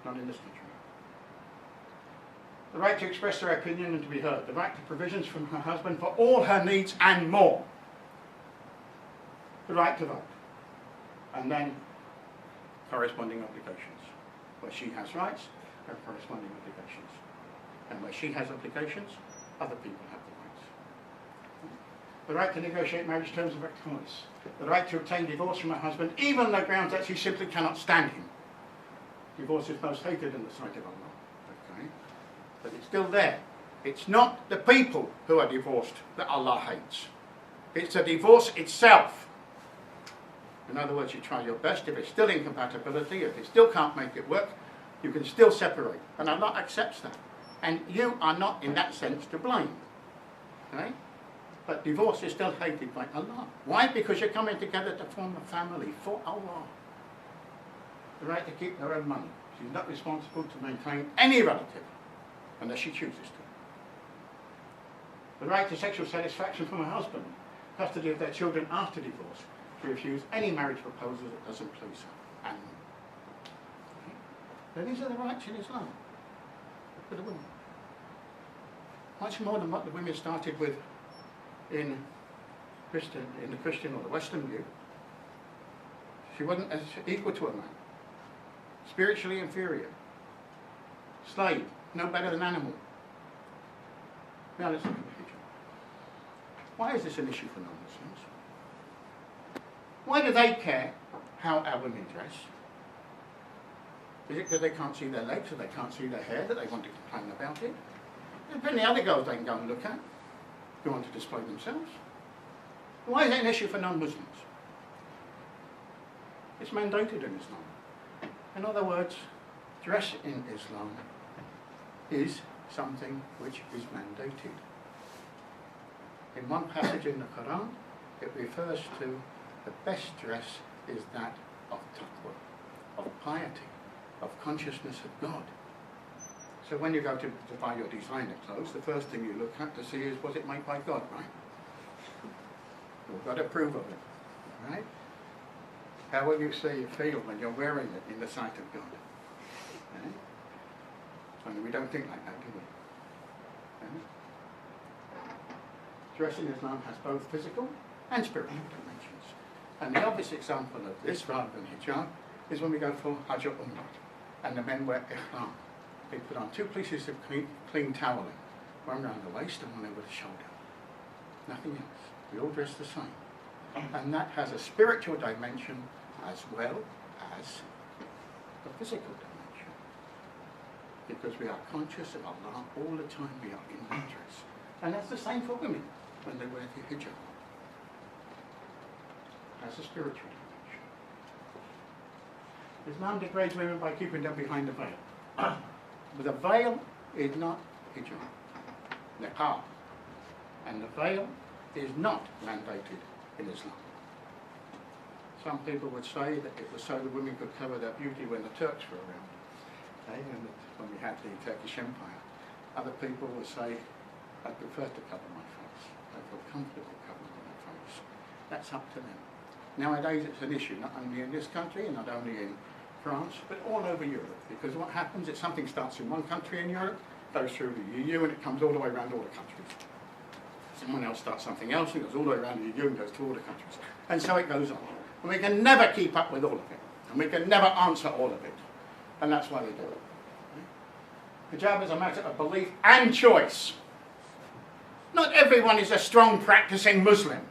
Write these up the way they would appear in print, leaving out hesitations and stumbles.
not in this country. The right to express her opinion and to be heard. The right to provisions from her husband for all her needs and more. The right to vote. And then corresponding obligations. Where she has rights, there are corresponding obligations. And where she has obligations, other people have the rights. The right to negotiate marriage terms of choice. The right to obtain divorce from her husband, even on the grounds that she simply cannot stand him. Divorce is most hated in the sight of Allah. Okay? But it's still there. It's not the people who are divorced that Allah hates. It's the divorce itself. In other words, you try your best. If it's still incompatibility, if it still can't make it work, you can still separate. And Allah accepts that. And you are not, in that sense, to blame. Okay? But divorce is still hated by Allah. Why? Because you're coming together to form a family for Allah. The right to keep her own money. She's not responsible to maintain any relative unless she chooses to. The right to sexual satisfaction from her husband. Custody of their children after divorce. To refuse any marriage proposal that doesn't please her. And so these are the rights in Islam for the women. Much more than what the women started with in the Christian or the Western view. She wasn't as equal to a man. Spiritually inferior. Slave, no better than animal. Now let's look at the hijab. Why is this an issue for non-Muslims? Why do they care how our women dress? Is it because they can't see their legs or they can't see their hair that they want to complain about it? There's plenty of other girls they can go and look at who want to display themselves. Why is it an issue for non-Muslims? It's mandated in Islam. In other words, dress in Islam is something which is mandated. In one passage in the Quran, it refers to the best dress is that of taqwa, of piety, of consciousness of God. So when you go to buy your designer clothes, the first thing you look at to see is, was it made by God, right? You've got to prove of it, right? How will you feel when you're wearing it in the sight of God? Right? And we don't think like that, do we? Right? Dress in Islam has both physical and spiritual dimensions. And the obvious example of this, rather than hijab, is when we go for Hajj or Umrah, and the men wear ihram. They put on two pieces of clean toweling, one around the waist and one over the shoulder. Nothing else. We all dress the same. And that has a spiritual dimension as well as a physical dimension. Because we are conscious of Allah all the time we are in that dress. And that's the same for women when they wear the hijab. As a spiritual dimension. Islam degrades women by keeping them behind the veil. But the veil is not hijab, niqab. And the veil is not mandated in Islam. Some people would say that it was so the women could cover their beauty when the Turks were around, okay? And when we had the Turkish Empire. Other people would say, I prefer to cover my face. I feel comfortable covering my face. That's up to them. Nowadays it's an issue, not only in this country and not only in France, but all over Europe. Because what happens is something starts in one country in Europe, goes through the EU, and it comes all the way around all the countries. Someone else starts something else, and it goes all the way around the EU and goes to all the countries. And so it goes on. And we can never keep up with all of it. And we can never answer all of it. And that's why they do it. Hijab is a matter of belief and choice. Not everyone is a strong practicing Muslim.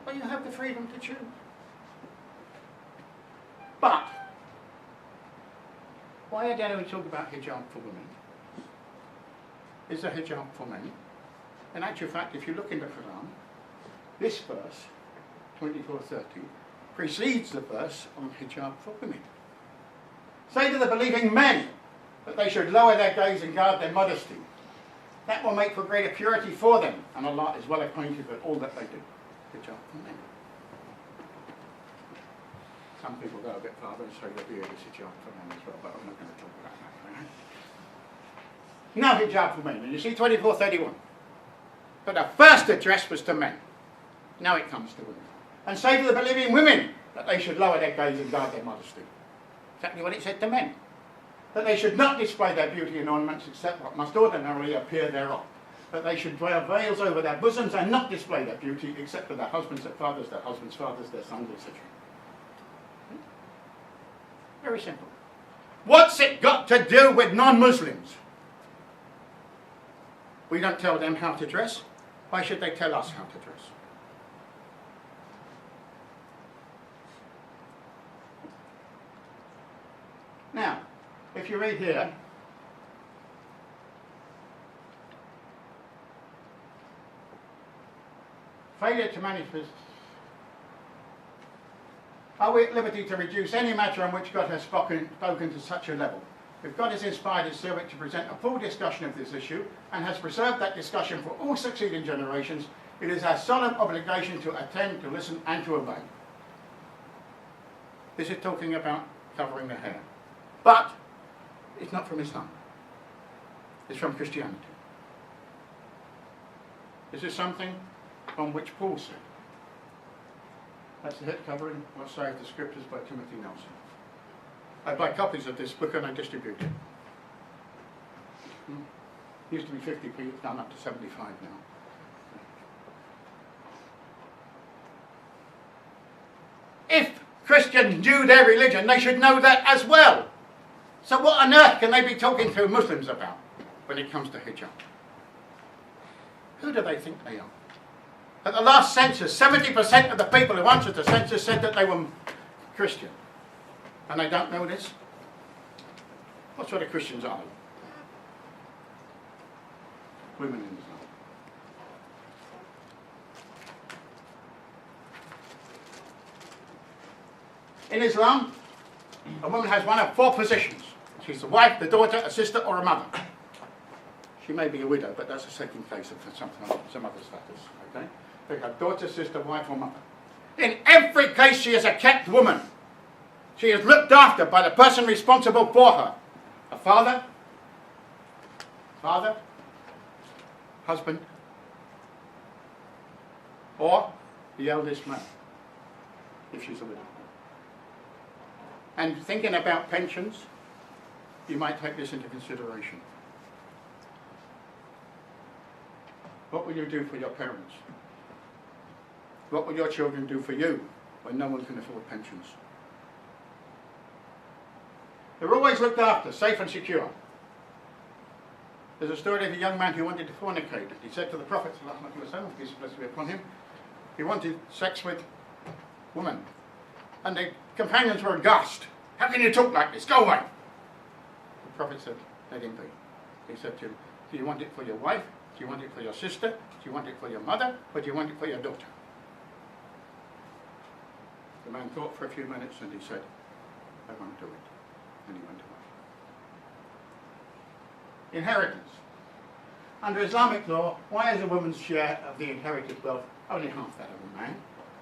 But you have the freedom to choose. But, why again are we talking about hijab for women? Is a hijab for men? In actual fact, if you look in the Quran, this verse, 24:30, precedes the verse on hijab for women. Say to the believing men that they should lower their gaze and guard their modesty. That will make for greater purity for them, and Allah is well acquainted with all that they do. Hijab for men. Some people go a bit farther and say the beard is hijab for men as well, but I'm not going to talk about that. Right? Now hijab for men, and you see 24:31. But the first address was to men. Now it comes to women. And say to the believing women that they should lower their gaze and guard their modesty. Exactly what it said to men. That they should not display their beauty and ornaments except what must ordinarily appear thereof. That they should wear veils over their bosoms and not display their beauty except to their husbands, their fathers, their husbands' fathers, their sons, etc. Very simple. What's it got to do with non-Muslims? We don't tell them how to dress. Why should they tell us how to dress? Now, if you read here, failure to manifest. Are we at liberty to reduce any matter on which God has spoken to such a level? If God has inspired his servant to present a full discussion of this issue and has preserved that discussion for all succeeding generations, it is our solemn obligation to attend, to listen and to obey. This is talking about covering the hair. But it's not from Islam. It's from Christianity. This is something on which Paul said. That's the head covering, what saith the scriptures by Timothy Nelson. I buy copies of this book and I distribute it. Used to be 50p, it's gone up to 75 now. If Christians knew their religion, they should know that as well. So what on earth can they be talking to Muslims about when it comes to hijab? Who do they think they are? At the last census, 70% of the people who answered the census said that they were Christian. And they don't know this? What sort of Christians are they? Women in Islam. In Islam, a woman has one of four positions. She's a wife, the daughter, a sister, or a mother. She may be a widow, but that's a second case of some other status. Okay? They have daughter, sister, wife, or mother. In every case, she is a kept woman. She is looked after by the person responsible for her. A father, husband, or the eldest man, if she's a widow. And thinking about pensions, you might take this into consideration. What will you do for your parents? What will your children do for you when no one can afford pensions? They're always looked after, safe and secure. There's a story of a young man who wanted to fornicate. He said to the Prophet, peace and blessing be upon him, he wanted sex with women. And the companions were aghast. How can you talk like this? Go away. The Prophet said, let him be. He said to him, do you want it for your wife? Do you want it for your sister? Do you want it for your mother? Or do you want it for your daughter? The man thought for a few minutes and he said, I won't do it. And he went away. Inheritance. Under Islamic law, why is a woman's share of the inherited wealth only half that of a man?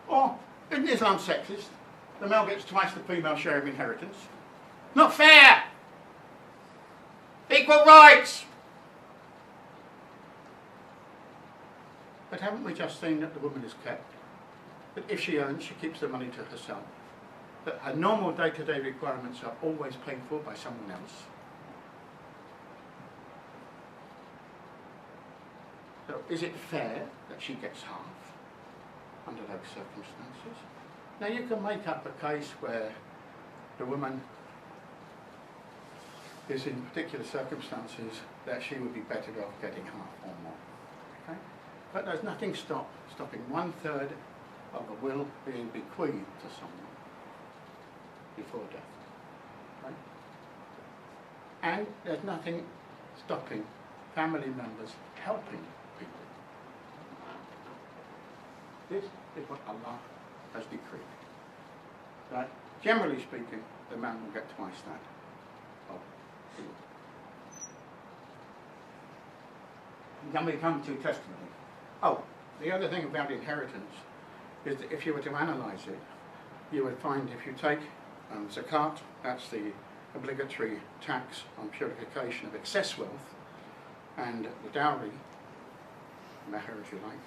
Or, isn't Islam sexist? The male gets twice the female share of inheritance. Not fair! Equal rights! But haven't we just seen that the woman is kept? That if she earns, she keeps the money to herself. That her normal day-to-day requirements are always paid for by someone else. So is it fair that she gets half under those circumstances? Now you can make up a case where the woman is in particular circumstances that she would be better off getting half or more. Okay? But there's nothing stopping 1/3 of a will being bequeathed to someone before death. Right? And there's nothing stopping family members helping people. This is what Allah has decreed. That generally speaking, the man will get twice that of the woman. Then we come to testimony. Oh, the other thing about inheritance is that if you were to analyse it, you would find if you take zakat, that's the obligatory tax on purification of excess wealth, and the dowry, mahar if you like,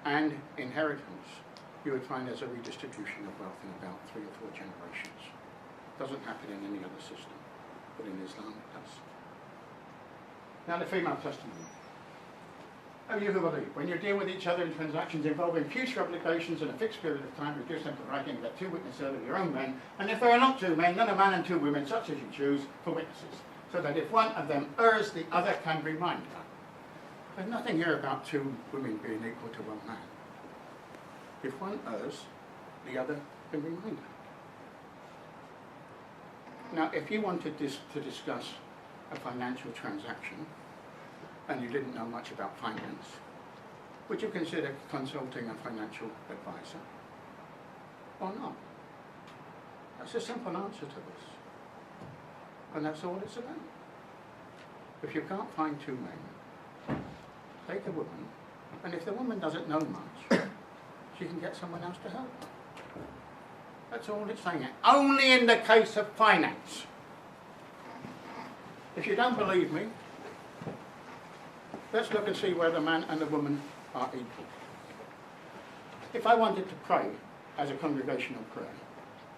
and inheritance, you would find there's a redistribution of wealth in about 3 or 4 generations. Doesn't happen in any other system, but in Islam it does. Now the female testimony. Oh, you who believe, when you deal with each other in transactions involving future obligations in a fixed period of time, reduce them to writing, get 2 witnesses of your own men, and if there are not 2 men, then a man and 2 women, such as you choose, for witnesses, so that if one of them errs, the other can remind her. There's nothing here about 2 women being equal to 1 man. If one errs, the other can remind her. Now, if you wanted to discuss a financial transaction, and you didn't know much about finance, would you consider consulting a financial advisor or not? That's a simple answer to this. And that's all it's about. If you can't find 2 men, take a woman, and if the woman doesn't know much, she can get someone else to help her. That's all it's saying. Only in the case of finance. If you don't believe me, let's look and see where the man and the woman are equal. If I wanted to pray as a congregational prayer,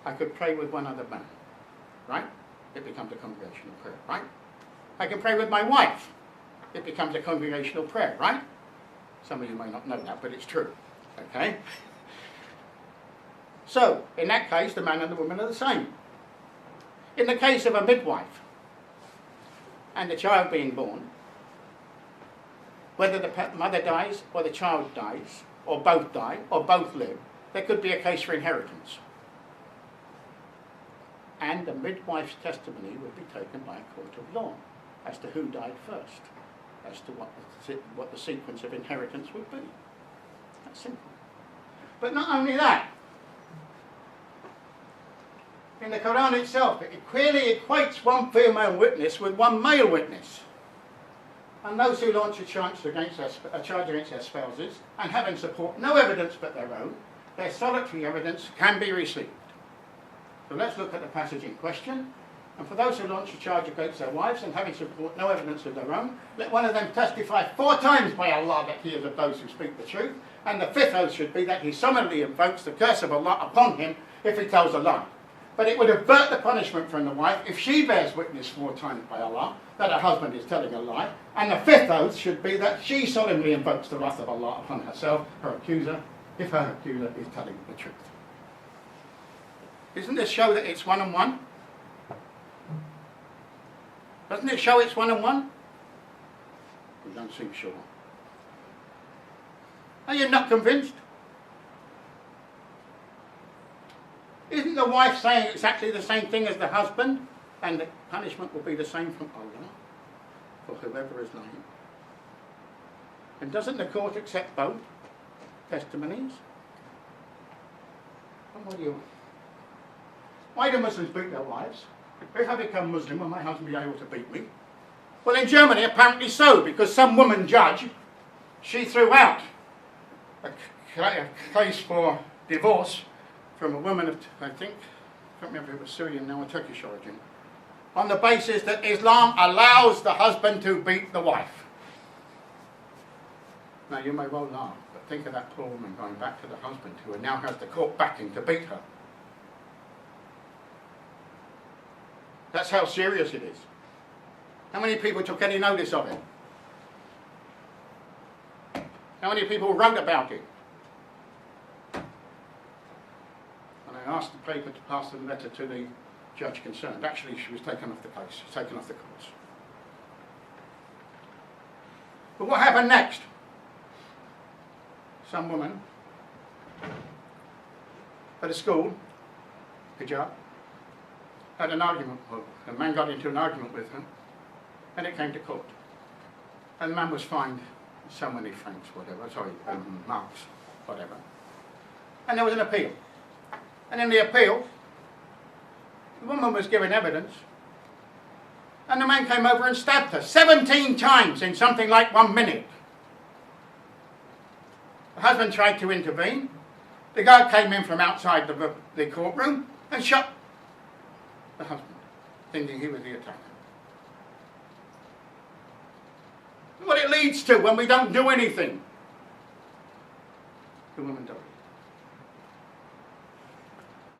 I could pray with 1 other man, right? It becomes a congregational prayer, right? I can pray with my wife. It becomes a congregational prayer, right? Some of you may not know that, but it's true, okay? So, in that case, the man and the woman are the same. In the case of a midwife and the child being born, whether the mother dies or the child dies, or both die, or both live, there could be a case for inheritance. And the midwife's testimony would be taken by a court of law as to who died first, as to what the sequence of inheritance would be. That's simple. But not only that, in the Quran itself, it clearly equates 1 female witness with 1 male witness. And those who launch a charge against their spouses and have in support no evidence but their own, their solitary evidence can be received. So let's look at the passage in question. And for those who launch a charge against their wives and have in support no evidence of their own, let one of them testify 4 times by Allah that he is of those who speak the truth, and the 5th oath should be that he solemnly invokes the curse of Allah upon him if he tells a lie. But it would avert the punishment from the wife if she bears witness 4 times by Allah that her husband is telling a lie, and the 5th oath should be that she solemnly invokes the wrath of Allah upon herself, her accuser, if her accuser is telling the truth. Doesn't this show that it's 1 and 1? Doesn't it show it's 1 and 1? You don't seem sure. Are you not convinced? Isn't the wife saying exactly the same thing as the husband? And the punishment will be the same from Allah for whoever is lying. And doesn't the court accept both testimonies? And what do you want? Why do Muslims beat their wives? If I become Muslim, will my husband be able to beat me? Well, in Germany, apparently so, because some woman judge, she threw out a case for divorce from a woman of, I think, I can't remember if it was Syrian now or Turkish origin, on the basis that Islam allows the husband to beat the wife. Now, you may well laugh, but think of that poor woman going back to the husband who now has the court backing to beat her. That's how serious it is. How many people took any notice of it? How many people wrote about it? And I asked the paper to pass the letter to the judge concerned. Actually, she was taken off the case, taken off the course. But what happened next? Some woman at a school, hijab, had an argument, well, a man got into an argument with her, and it came to court. And the man was fined so many francs, whatever, sorry, marks, whatever. And there was an appeal. And in the appeal, the woman was given evidence, and the man came over and stabbed her 17 times in something like 1 minute. The husband tried to intervene. The guard came in from outside the courtroom and shot the husband, thinking he was the attacker. What it leads to when we don't do anything. The woman died.